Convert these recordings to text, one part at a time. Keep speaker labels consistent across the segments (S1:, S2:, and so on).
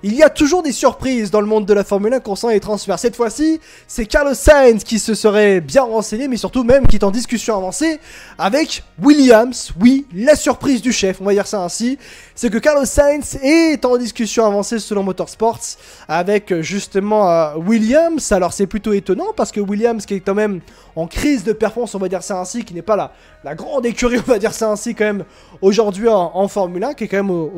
S1: il y a toujours des surprises dans le monde de la Formule 1 concernant les transferts. Cette fois-ci, c'est Carlos Sainz qui se serait bien renseigné, mais surtout même qui est en discussion avancée avec Williams. Oui, la surprise du chef, on va dire ça ainsi. C'est que Carlos Sainz est en discussion avancée selon Motorsports avec justement Williams. Alors c'est plutôt étonnant parce que Williams qui est quand même en crise de performance, on va dire ça ainsi, qui n'est pas la grande écurie, on va dire ça ainsi quand même aujourd'hui en Formule 1, qui est quand même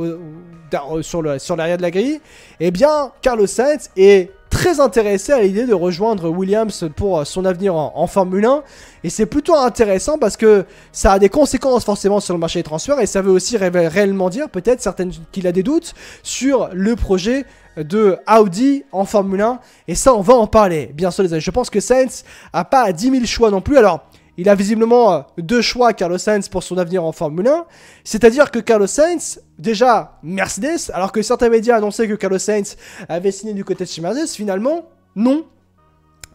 S1: sur l'arrière de la grille. Eh bien, Carlos Sainz est très intéressé à l'idée de rejoindre Williams pour son avenir en Formule 1. Et c'est plutôt intéressant parce que ça a des conséquences forcément sur le marché des transferts. Et ça veut aussi réellement dire peut-être qu'il a des doutes sur le projet de Audi en Formule 1. Et ça, on va en parler. Bien sûr, les amis, je pense que Sainz n'a pas 10 000 choix non plus. Alors, il a visiblement deux choix, Carlos Sainz, pour son avenir en Formule 1. C'est-à-dire que Carlos Sainz, déjà Mercedes, alors que certains médias annonçaient que Carlos Sainz avait signé du côté de chez Mercedes, finalement, non.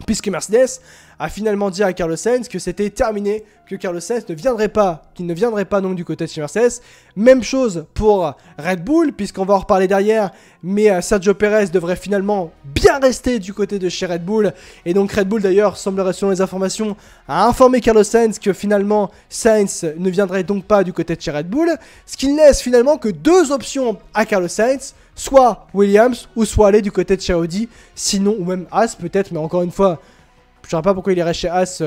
S1: Puisque Mercedes a finalement dit à Carlos Sainz que c'était terminé, que Carlos Sainz ne viendrait pas, qu'il ne viendrait pas donc du côté de chez Mercedes. Même chose pour Red Bull, puisqu'on va en reparler derrière, mais Sergio Perez devrait finalement bien rester du côté de chez Red Bull. Et donc Red Bull d'ailleurs, semblerait selon les informations, a informé Carlos Sainz que finalement Sainz ne viendrait donc pas du côté de chez Red Bull. Ce qui ne laisse finalement que deux options à Carlos Sainz. Soit Williams, ou soit aller du côté de chez Audi, sinon, ou même Haas peut-être, mais encore une fois, je ne sais pas pourquoi il irait chez Haas,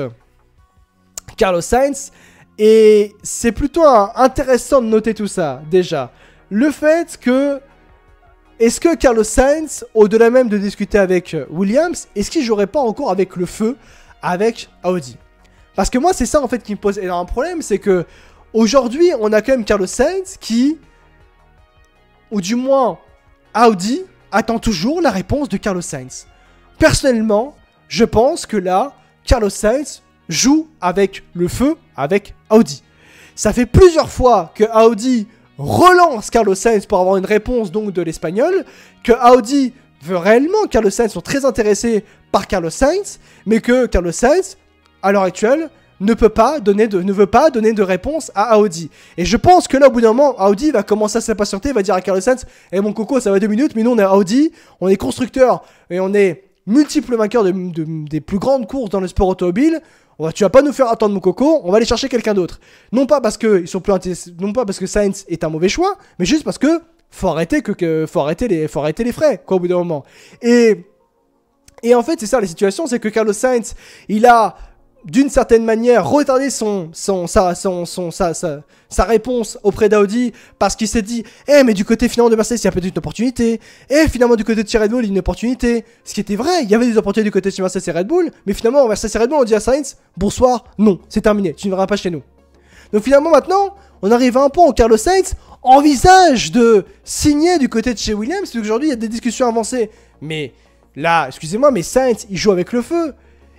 S1: Carlos Sainz. Et c'est plutôt intéressant de noter tout ça, déjà. Le fait que, est-ce que Carlos Sainz, au-delà même de discuter avec Williams, est-ce qu'il jouerait pas encore avec le feu, avec Audi? Parce que moi, c'est ça en fait qui me pose énormément de problème, c'est que, aujourd'hui, on a quand même Carlos Sainz qui, ou du moins, Audi attend toujours la réponse de Carlos Sainz. Personnellement, je pense que là, Carlos Sainz joue avec le feu, avec Audi. Ça fait plusieurs fois que Audi relance Carlos Sainz pour avoir une réponse donc de l'Espagnol, que Audi veut réellement, Carlos Sainz sont très intéressés par Carlos Sainz, mais que Carlos Sainz, à l'heure actuelle, ne veut pas donner de réponse à Audi. Et je pense que là, au bout d'un moment, Audi va commencer à s'impatienter, va dire à Carlos Sainz, « mon coco, ça va 2 minutes, mais nous, on est Audi, on est constructeur, et on est multiple vainqueur des plus grandes courses dans le sport automobile. Tu vas pas nous faire attendre, mon coco, on va aller chercher quelqu'un d'autre. » Non pas parce que non pas parce que Sainz est un mauvais choix, mais juste parce que faut arrêter les frais, quoi, au bout d'un moment. Et en fait, c'est ça la situation, c'est que Carlos Sainz, il a d'une certaine manière retardé sa réponse auprès d'Audi parce qu'il s'est dit mais du côté finalement de Mercedes il y a peut-être une opportunité, finalement du côté de chez Red Bull il y a une opportunité, ce qui était vrai, il y avait des opportunités du côté de chez Mercedes et Red Bull, mais finalement Mercedes et Red Bull on dit à Sainz bonsoir, non, c'est terminé, tu ne viendras pas chez nous. Donc finalement maintenant on arrive à un point où Carlos Sainz envisage de signer du côté de chez Williams, parce qu'aujourd'hui il y a des discussions avancées, mais là excusez-moi mais Sainz il joue avec le feu,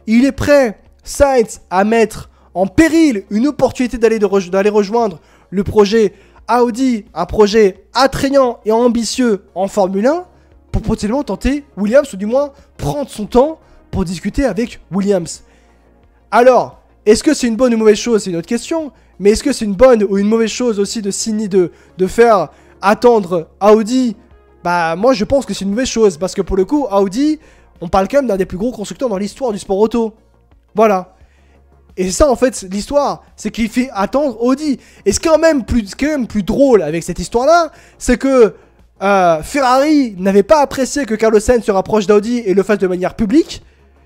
S1: il est prêt Sainz à mettre en péril une opportunité d'aller rejoindre le projet Audi, un projet attrayant et ambitieux en Formule 1 pour potentiellement tenter Williams ou du moins prendre son temps pour discuter avec Williams. Alors, est-ce que c'est une bonne ou mauvaise chose? C'est une autre question. Mais est-ce que c'est une bonne ou une mauvaise chose aussi de signer, de faire attendre Audi? Bah moi je pense que c'est une mauvaise chose parce que pour le coup Audi, on parle quand même d'un des plus gros constructeurs dans l'histoire du sport auto. Voilà. Et ça en fait l'histoire, c'est qu'il fait attendre Audi. Et ce qui est quand même plus drôle avec cette histoire là, c'est que Ferrari n'avait pas apprécié que Carlos Sainz se rapproche d'Audi et le fasse de manière publique,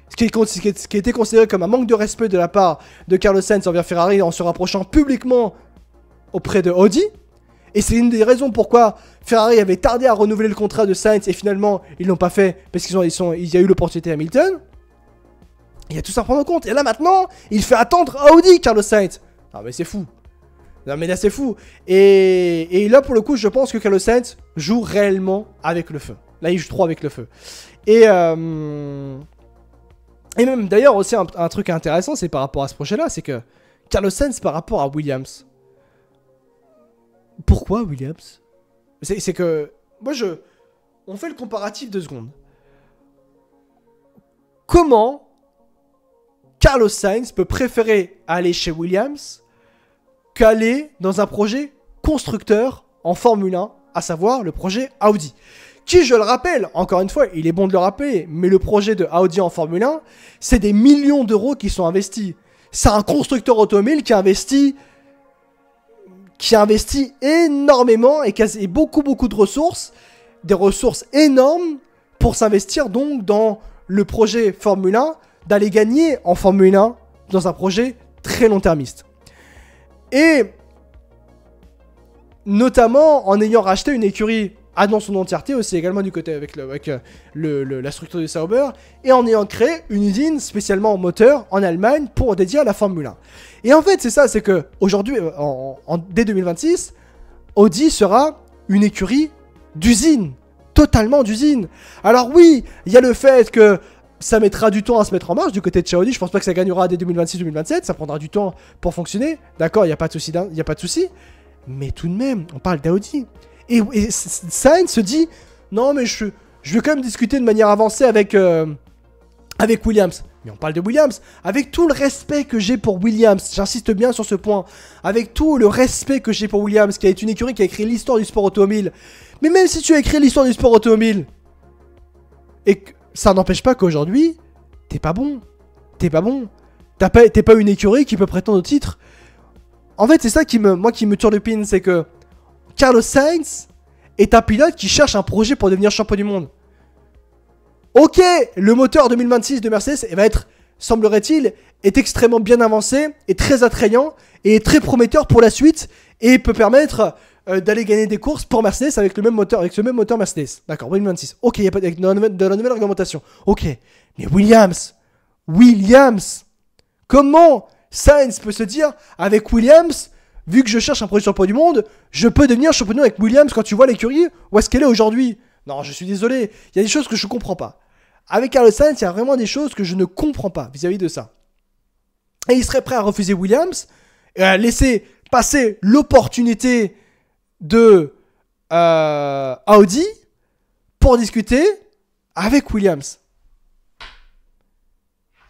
S1: ce qui était considéré comme un manque de respect de la part de Carlos Sainz envers Ferrari en se rapprochant publiquement auprès de Audi. Et c'est une des raisons pourquoi Ferrari avait tardé à renouveler le contrat de Sainz et finalement ils l'ont pas fait parce qu'il y a eu l'opportunité à Hamilton. Il y a tout ça à prendre en compte. Et là maintenant, il fait attendre Audi, Carlos Sainz. Non mais c'est fou. Non mais là c'est fou. Et là pour le coup, je pense que Carlos Sainz joue réellement avec le feu. Là il joue trop avec le feu. Et même d'ailleurs aussi un truc intéressant, c'est par rapport à ce projet-là, c'est que Carlos Sainz par rapport à Williams. Pourquoi Williams? C'est que moi on fait le comparatif 2 secondes. Comment Carlos Sainz peut préférer aller chez Williams qu'aller dans un projet constructeur en Formule 1, à savoir le projet Audi. qui, je le rappelle, encore une fois, il est bon de le rappeler, mais le projet de Audi en Formule 1, c'est des millions d'euros qui sont investis. C'est un constructeur automobile qui investit énormément et beaucoup de ressources, des ressources énormes pour s'investir donc dans le projet Formule 1, d'aller gagner en Formule 1 dans un projet très long-termiste. Et notamment en ayant racheté une écurie dans son entièreté aussi également du côté avec la structure de Sauber, et en ayant créé une usine spécialement en moteur en Allemagne pour dédier à la Formule 1. Et en fait c'est ça, c'est que aujourd'hui, dès 2026, Audi sera une écurie d'usine, totalement d'usine. Alors oui, il y a le fait que ça mettra du temps à se mettre en marche du côté de chez Audi, je pense pas que ça gagnera dès 2026-2027, ça prendra du temps pour fonctionner, d'accord, il n'y a pas de souci, mais tout de même, on parle d'Audi. Et Sainz se dit, non mais je vais quand même discuter de manière avancée avec Williams. Mais on parle de Williams. Avec tout le respect que j'ai pour Williams, j'insiste bien sur ce point, avec tout le respect que j'ai pour Williams, qui est une écurie qui a écrit l'histoire du sport automobile. Mais même si tu as écrit l'histoire du sport automobile, et que ça n'empêche pas qu'aujourd'hui, t'es pas bon. T'es pas une écurie qui peut prétendre au titre. En fait, c'est ça qui me turlupine, c'est que Carlos Sainz est un pilote qui cherche un projet pour devenir champion du monde. Ok, le moteur 2026 de Mercedes va être, semblerait-il, est extrêmement bien avancé, est très attrayant et est très prometteur pour la suite et peut permettre d'aller gagner des courses pour Mercedes avec ce même moteur Mercedes. D'accord, 2026. Ok, il n'y a pas de la nouvelle réglementation. Ok, mais Williams, comment Sainz peut se dire avec Williams, vu que je cherche un projet champion du monde, je peux devenir champion du monde avec Williams quand tu vois l'écurie où est-ce qu'elle est aujourd'hui? Non, je suis désolé, il y a des choses que je comprends pas. Avec Carlos Sainz, il y a vraiment des choses que je ne comprends pas vis-à-vis de ça. Et il serait prêt à refuser Williams et à laisser passer l'opportunité de Audi pour discuter avec Williams.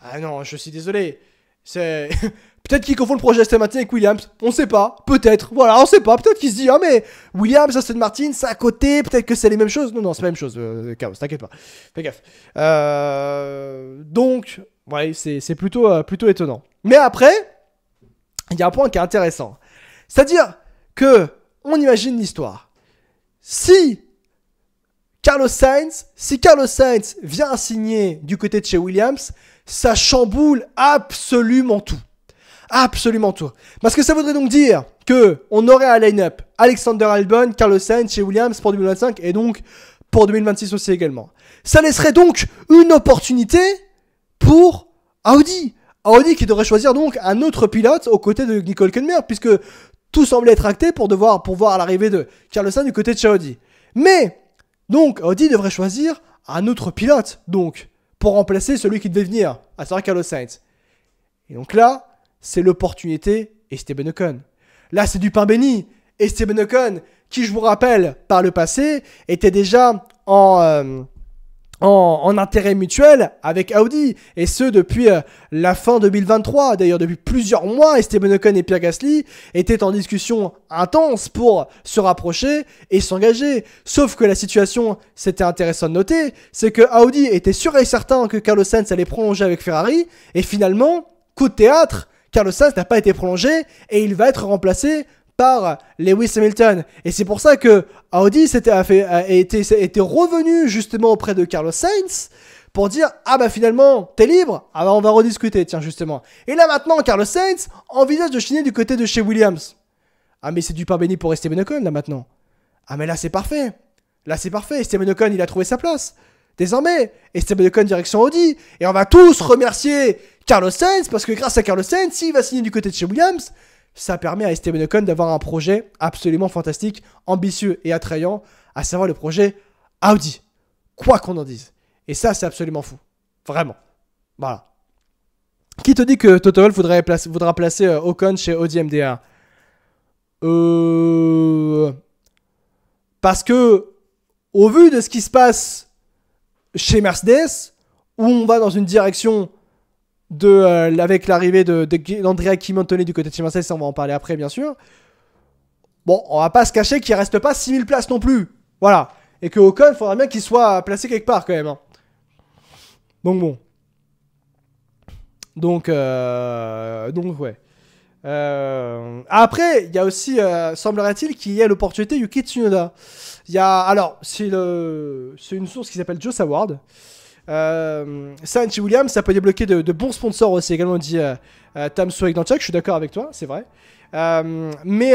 S1: Ah non, je suis désolé. C'est... Peut-être qu'il confond le projet Aston Martin avec Williams, on sait pas, peut-être, voilà, on sait pas, peut-être qu'il se dit, ah mais Williams, Aston Martin, c'est à côté, peut-être que c'est les mêmes choses. Non, c'est la même chose, Chaos, t'inquiète pas, fais gaffe. Donc, ouais, c'est plutôt étonnant. Mais après, il y a un point qui est intéressant. C'est-à-dire que, on imagine l'histoire. Si Carlos Sainz vient signer du côté de chez Williams, ça chamboule absolument tout. Absolument tout. Parce que ça voudrait donc dire qu'on aurait un line-up Alexander Albon, Carlos Sainz chez Williams pour 2025 et donc pour 2026 aussi également. Ça laisserait donc une opportunité pour Audi. Audi qui devrait choisir donc un autre pilote aux côtés de Nicole Hülkenberg puisque tout semblait être acté pour voir l'arrivée de Carlos Sainz du côté de chez Audi. Mais donc Audi devrait choisir un autre pilote donc pour remplacer celui qui devait venir, à savoir Carlos Sainz. Et donc là, c'est l'opportunité Esteban Ocon. Là, c'est du pain béni. Esteban Ocon, qui, je vous rappelle, par le passé, était déjà en intérêt mutuel avec Audi. Et ce, depuis la fin 2023. D'ailleurs, depuis plusieurs mois, Esteban Ocon et Pierre Gasly étaient en discussion intense pour se rapprocher et s'engager. Sauf que la situation, c'était intéressant de noter, c'est que Audi était sûr et certain que Carlos Sainz allait prolonger avec Ferrari. Et finalement, coup de théâtre, Carlos Sainz n'a pas été prolongé et il va être remplacé par Lewis Hamilton. Et c'est pour ça que Audi était revenu justement auprès de Carlos Sainz pour dire « Ah bah finalement, t'es libre ? Ah bah on va rediscuter, tiens justement. » Et là maintenant, Carlos Sainz envisage de chiner du côté de chez Williams. Ah mais c'est du pain béni pour Esteban Ocon là maintenant. Ah mais là c'est parfait. Là c'est parfait, Esteban Ocon il a trouvé sa place. Désormais, Esteban Ocon direction Audi. Et on va tous remercier Carlos Sainz parce que grâce à Carlos Sainz, s'il va signer du côté de chez Williams, ça permet à Esteban Ocon d'avoir un projet absolument fantastique, ambitieux et attrayant, à savoir le projet Audi. Quoi qu'on en dise. Et ça, c'est absolument fou. Vraiment. Voilà. Qui te dit que Toto Wolff voudra placer Ocon chez Audi MDA? Parce que, au vu de ce qui se passe chez Mercedes, où on va dans une direction avec l'arrivée d'Andrea Chimontone du côté de chez Mercedes, on va en parler après bien sûr. Bon, on va pas se cacher qu'il reste pas 6000 places non plus. Voilà. et que Ocon, il faudra bien qu'il soit placé quelque part quand même. Hein. Donc bon. Donc ouais. Après, il y a aussi, semblerait-il, qu'il y a l'opportunité Yuki Tsunoda. Il y a, alors, c'est une source qui s'appelle Joe Saward. Sainz et Williams, ça peut débloquer de bons sponsors aussi, également dit Tam Swag dans Chuck, je suis d'accord avec toi, c'est vrai. Mais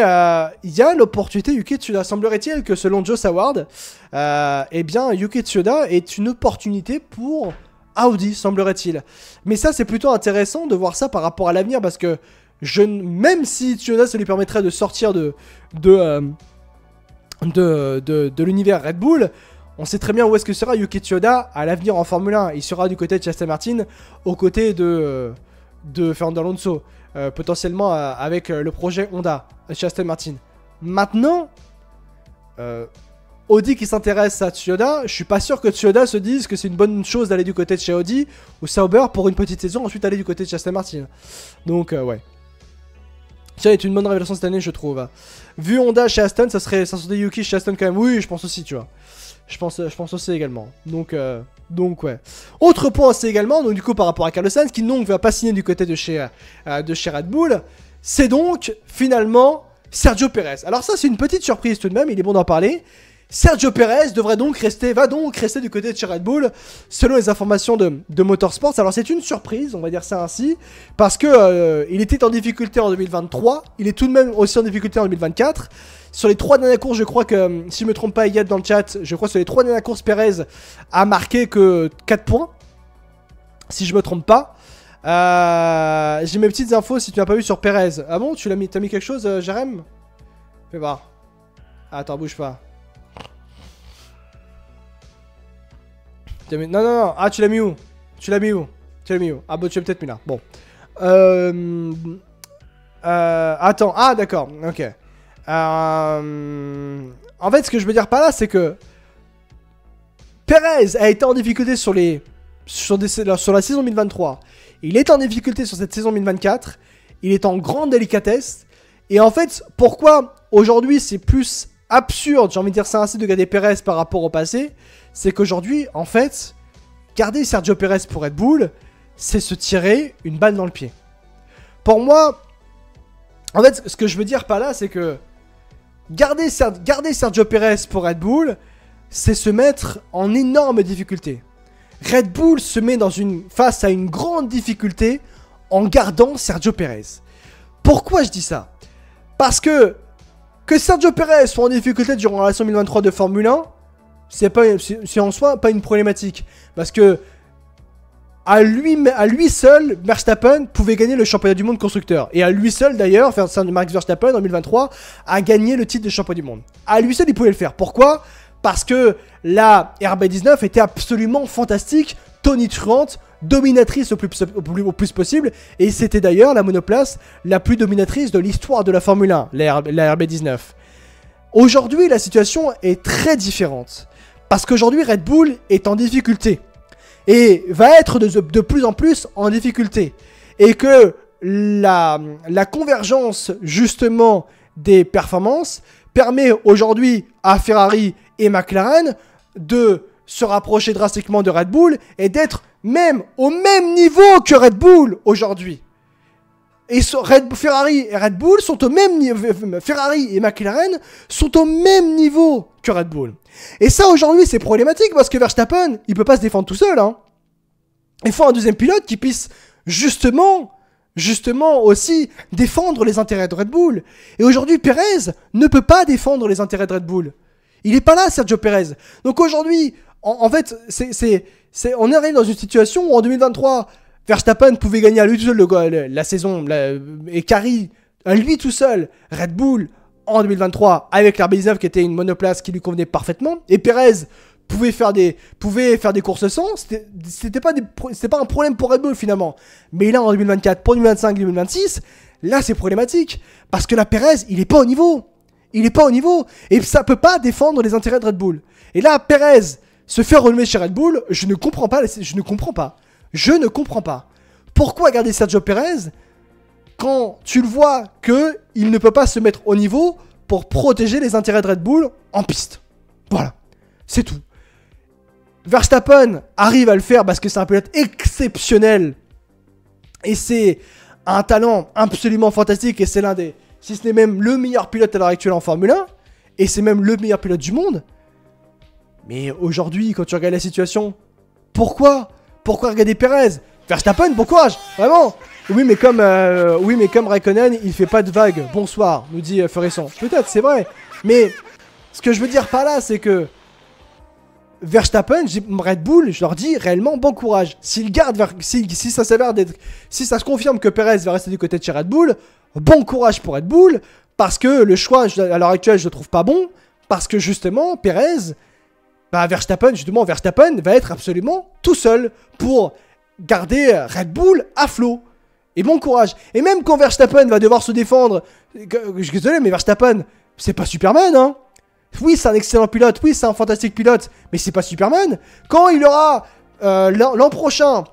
S1: il y a l'opportunité Yuki Tsunoda. Semblerait-il que selon Joe Saward, eh bien, Yuki Tsunoda est une opportunité pour Audi, semblerait-il. Mais ça, c'est plutôt intéressant de voir ça par rapport à l'avenir, parce que même si Tsunoda, ça lui permettrait de sortir de l'univers Red Bull, on sait très bien où est-ce que sera Yuki Tsunoda à l'avenir en Formule 1. Il sera du côté de Aston Martin, aux côtés de Fernando Alonso, potentiellement avec le projet Honda chez Aston Martin. Maintenant, Audi qui s'intéresse à Tsunoda, je suis pas sûr que Tsunoda se dise que c'est une bonne chose d'aller du côté de chez Audi ou Sauber pour une petite saison, ensuite aller du côté de Aston Martin. Donc ouais. Ça est une bonne révélation cette année, je trouve. Vu Honda chez Aston, ça serait Yuki chez Aston quand même. Oui, je pense aussi, tu vois. Je pense aussi également. Donc ouais. Autre point aussi également, donc du coup par rapport à Carlos Sainz, qui donc va pas signer du côté de chez Red Bull, c'est donc finalement Sergio Perez. Alors ça c'est une petite surprise tout de même, il est bon d'en parler. Sergio Perez va donc rester du côté de chez Red Bull, selon les informations de Motorsports. Alors c'est une surprise, on va dire ça ainsi, parce que il était en difficulté en 2023, il est tout de même aussi en difficulté en 2024. Sur les 3 dernières courses, je crois que, si je me trompe pas, Yad dans le chat, je crois que sur les 3 dernières courses, Perez a marqué que 4 points, si je me trompe pas. J'ai mes petites infos si tu n'as pas vu sur Perez. Ah bon, t'as mis quelque chose, Jérém? Fais voir. Attends, bouge pas. Non. Ah, tu l'as mis où? Ah, bah, tu l'as peut-être mis là. Bon. Attends. Ah, d'accord. Ok. En fait, ce que je veux dire par là, c'est que Perez a été en difficulté sur la saison 2023. Il est en difficulté sur cette saison 2024. Il est en grande délicatesse. Et en fait, pourquoi aujourd'hui c'est plus absurde, j'ai envie de dire ça ainsi, de garder Perez par rapport au passé, c'est qu'aujourd'hui, en fait, garder Sergio Perez pour Red Bull, c'est se tirer une balle dans le pied. Pour moi, en fait, ce que je veux dire par là, c'est que garder Sergio Perez pour Red Bull, c'est se mettre en énorme difficulté. Red Bull se met face à une grande difficulté en gardant Sergio Perez. Pourquoi je dis ça? Parce que Sergio Perez soit en difficulté durant la saison 2023 de Formule 1, c'est en soi pas une problématique. Parce que à lui seul, Verstappen pouvait gagner le championnat du monde constructeur. Et à lui seul d'ailleurs, Max Verstappen en 2023 a gagné le titre de champion du monde. À lui seul, il pouvait le faire. Pourquoi? Parce que la RB19 était absolument fantastique, tonitruante, dominatrice au plus possible. Et c'était d'ailleurs la monoplace la plus dominatrice de l'histoire de la Formule 1, la RB19. Aujourd'hui, la situation est très différente. Parce qu'aujourd'hui, Red Bull est en difficulté. Et va être de plus en plus en difficulté. Et que la convergence, justement, des performances permet aujourd'hui à Ferrari et McLaren de se rapprocher drastiquement de Red Bull et d'être même au même niveau que Red Bull aujourd'hui. Et Ferrari et Red Bull sont au même niveau. Ferrari et McLaren sont au même niveau que Red Bull. Et ça aujourd'hui c'est problématique parce que Verstappen il peut pas se défendre tout seul. Hein. Il faut un deuxième pilote qui puisse justement aussi défendre les intérêts de Red Bull. Et aujourd'hui Perez ne peut pas défendre les intérêts de Red Bull. Il est pas là Sergio Perez. Donc aujourd'hui en fait on est arrivé dans une situation où en 2023 Verstappen pouvait gagner à lui tout seul la saison et carry à lui tout seul Red Bull en 2023 avec l'RB19 qui était une monoplace qui lui convenait parfaitement. Et Perez pouvait faire des courses sans. C'était pas un problème pour Red Bull finalement. Mais là en 2024, pour 2025, 2026, là c'est problématique. Parce que là Perez, il est pas au niveau. Et ça peut pas défendre les intérêts de Red Bull. Et là Perez se fait relever chez Red Bull, je ne comprends pas. Pourquoi garder Sergio Perez quand tu le vois qu'il ne peut pas se mettre au niveau pour protéger les intérêts de Red Bull en piste? Voilà. C'est tout. Verstappen arrive à le faire parce que c'est un pilote exceptionnel. Et c'est un talent absolument fantastique. Et c'est l'un des... Si ce n'est même le meilleur pilote à l'heure actuelle en Formule 1. Et c'est même le meilleur pilote du monde. Mais aujourd'hui, quand tu regardes la situation, pourquoi regarder Perez? Verstappen, bon courage, vraiment. Oui, mais comme Raikkonen, il fait pas de vagues. Bonsoir, nous dit Ferresson. Peut-être, c'est vrai. Mais ce que je veux dire par là, c'est que Verstappen, Red Bull, je leur dis réellement bon courage. S'ils gardent, si ça s'avère d'être, si ça se confirme que Perez va rester du côté de chez Red Bull, bon courage pour Red Bull, parce que le choix à l'heure actuelle, je le trouve pas bon, parce que justement, Perez, Verstappen va être absolument tout seul pour garder Red Bull à flot. Et bon courage. Et même quand Verstappen va devoir se défendre, je suis désolé, mais Verstappen, c'est pas Superman, hein. Oui, c'est un excellent pilote, oui, c'est un fantastique pilote, mais c'est pas Superman. Quand il aura l'an prochain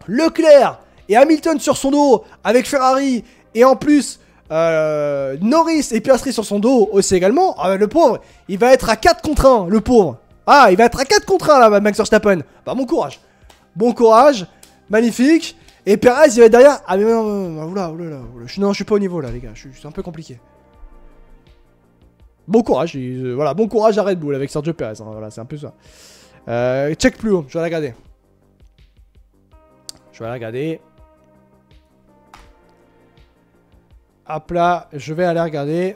S1: Leclerc et Hamilton sur son dos avec Ferrari, et en plus Norris et Piastri sur son dos aussi également, le pauvre, il va être à 4 contre 1, le pauvre. Ah, il va être à 4 contre 1 là, Max Verstappen. Bah, bon courage. Bon courage, magnifique. Et Perez, il va être derrière. Ah, mais non, oula. Non, je suis pas au niveau là, les gars, c'est un peu compliqué. Bon courage, voilà, bon courage à Red Bull avec Sergio Perez, hein, voilà, c'est un peu ça. Check plus haut, je vais la regarder. Hop là, je vais aller regarder.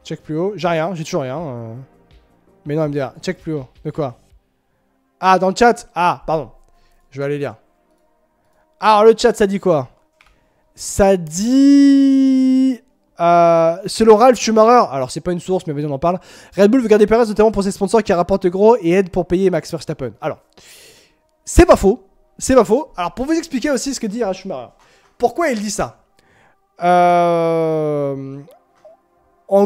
S1: Check plus haut, j'ai toujours rien. Mais non, il me dit, check plus haut, de quoi? Ah, dans le chat? Ah, pardon, je vais aller lire. Alors, le chat, ça dit quoi? Ça dit... selon Ralph Schumacher, alors c'est pas une source mais vas-y on en parle, Red Bull veut garder Perez notamment pour ses sponsors qui rapportent gros et aident pour payer Max Verstappen. Alors, c'est pas faux. Alors pour vous expliquer aussi ce que dit Ralph Schumacher, pourquoi il dit ça, en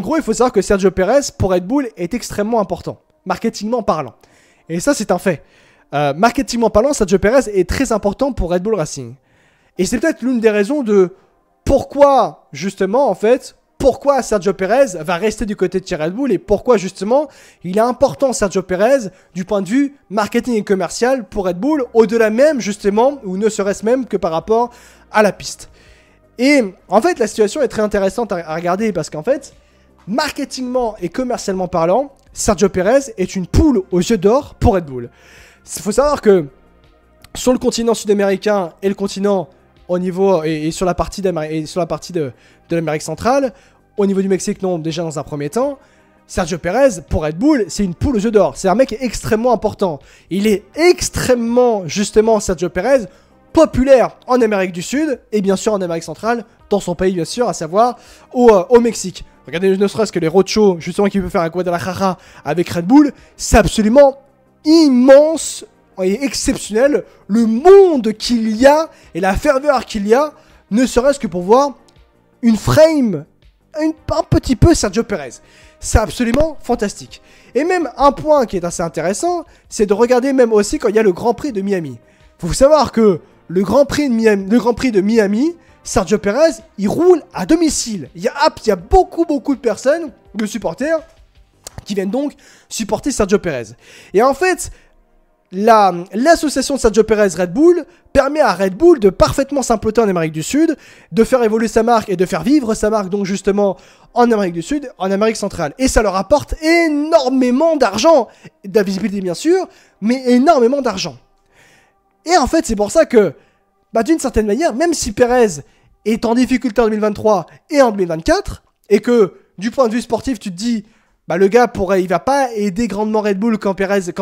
S1: gros il faut savoir que Sergio Perez pour Red Bull est extrêmement important, marketingment parlant. Et ça c'est un fait. Marketingment parlant, Sergio Perez est très important pour Red Bull Racing. Et c'est peut-être l'une des raisons de... Pourquoi, justement, en fait, pourquoi Sergio Perez va rester du côté de chez Red Bull et pourquoi, justement, il est important, Sergio Perez, du point de vue marketing et commercial pour Red Bull, au-delà même, justement, ou ne serait-ce même que par rapport à la piste. Et, en fait, la situation est très intéressante à regarder parce qu'en fait, marketingment et commercialement parlant, Sergio Perez est une poule aux yeux d'or pour Red Bull. Il faut savoir que sur le continent sud-américain et le continent... au niveau et sur la partie de l'Amérique centrale, au niveau du Mexique non, déjà dans un premier temps, Sergio Perez pour Red Bull c'est une poule aux yeux d'or, c'est un mec extrêmement important, il est extrêmement justement Sergio Perez populaire en Amérique du Sud et bien sûr en Amérique centrale, dans son pays bien sûr, à savoir au Mexique. Regardez ne serait-ce que les roadshows justement qu'il peut faire à Guadalajara avec Red Bull, c'est absolument immense et exceptionnel, le monde qu'il y a et la ferveur qu'il y a, ne serait-ce que pour voir une frame, un petit peu Sergio Perez. C'est absolument fantastique. Et même un point qui est assez intéressant, c'est de regarder même aussi quand il y a le Grand Prix de Miami. Faut savoir que le Grand Prix de Miami, Sergio Perez, il roule à domicile. Il y a beaucoup de personnes, de supporters, qui viennent donc supporter Sergio Perez. Et en fait... L'association de Sergio Perez Red Bull permet à Red Bull de parfaitement s'implanter en Amérique du Sud, de faire évoluer sa marque et de faire vivre sa marque donc justement en Amérique du Sud, en Amérique centrale. Et ça leur apporte énormément d'argent, de la visibilité bien sûr, mais énormément d'argent. Et en fait c'est pour ça que, d'une certaine manière, même si Perez est en difficulté en 2023 et en 2024, et que du point de vue sportif tu te dis... le gars il va pas aider grandement Red Bull quand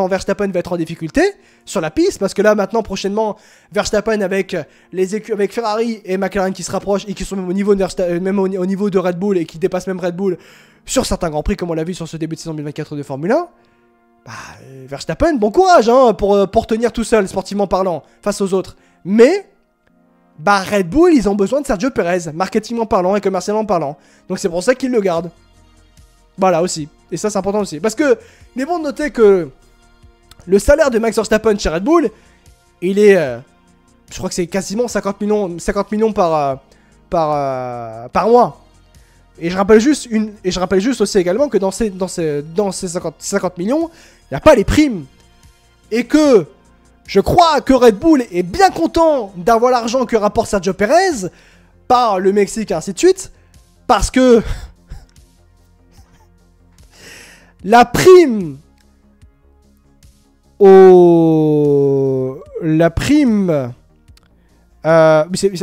S1: Verstappen va être en difficulté sur la piste, parce que là maintenant prochainement Verstappen avec Ferrari et McLaren qui se rapprochent et qui sont même au niveau de Red Bull et qui dépassent même Red Bull sur certains grands prix comme on l'a vu sur ce début de saison 2024 de Formule 1. Verstappen, bon courage hein, pour tenir tout seul sportivement parlant face aux autres. Mais Red Bull ils ont besoin de Sergio Perez, marketingment parlant et commercialement parlant. Donc c'est pour ça qu'ils le gardent. Voilà aussi, et ça c'est important aussi, parce que il est bon de noter que le salaire de Max Verstappen chez Red Bull, il est, je crois que c'est quasiment 50 millions par mois. Et je rappelle juste aussi également que dans ces 50 millions, il n'y a pas les primes. Et que je crois que Red Bull est bien content d'avoir l'argent que rapporte Sergio Perez par le Mexique et ainsi de suite. Parce que la prime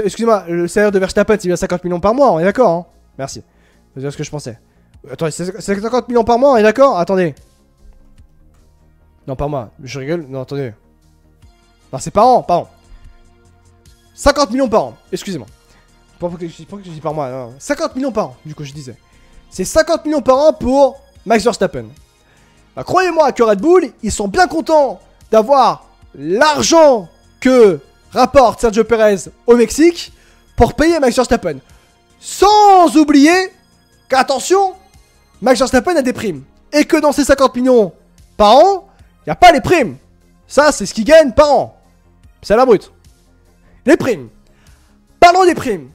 S1: excusez-moi, le salaire de Verstappen, c'est bien 50 millions par mois, on est d'accord, hein? Merci. C'est bien ce que je pensais. Attendez, c'est 50 millions par mois, on est d'accord? Attendez. Non, par mois, je rigole. Non, attendez. Non, c'est par an, pardon. 50 millions par an, excusez-moi. Pourquoi que je dis par mois? Non. 50 millions par an, du coup, je disais. C'est 50 millions par an pour Max Verstappen. Bah, croyez-moi que Red Bull, ils sont bien contents d'avoir l'argent que rapporte Sergio Perez au Mexique pour payer Max Verstappen. Sans oublier qu'attention, Max Verstappen a des primes. Et que dans ces 50 millions par an, il n'y a pas les primes. Ça, c'est ce qu'il gagne par an. C'est à la brute. Les primes. Parlons des primes.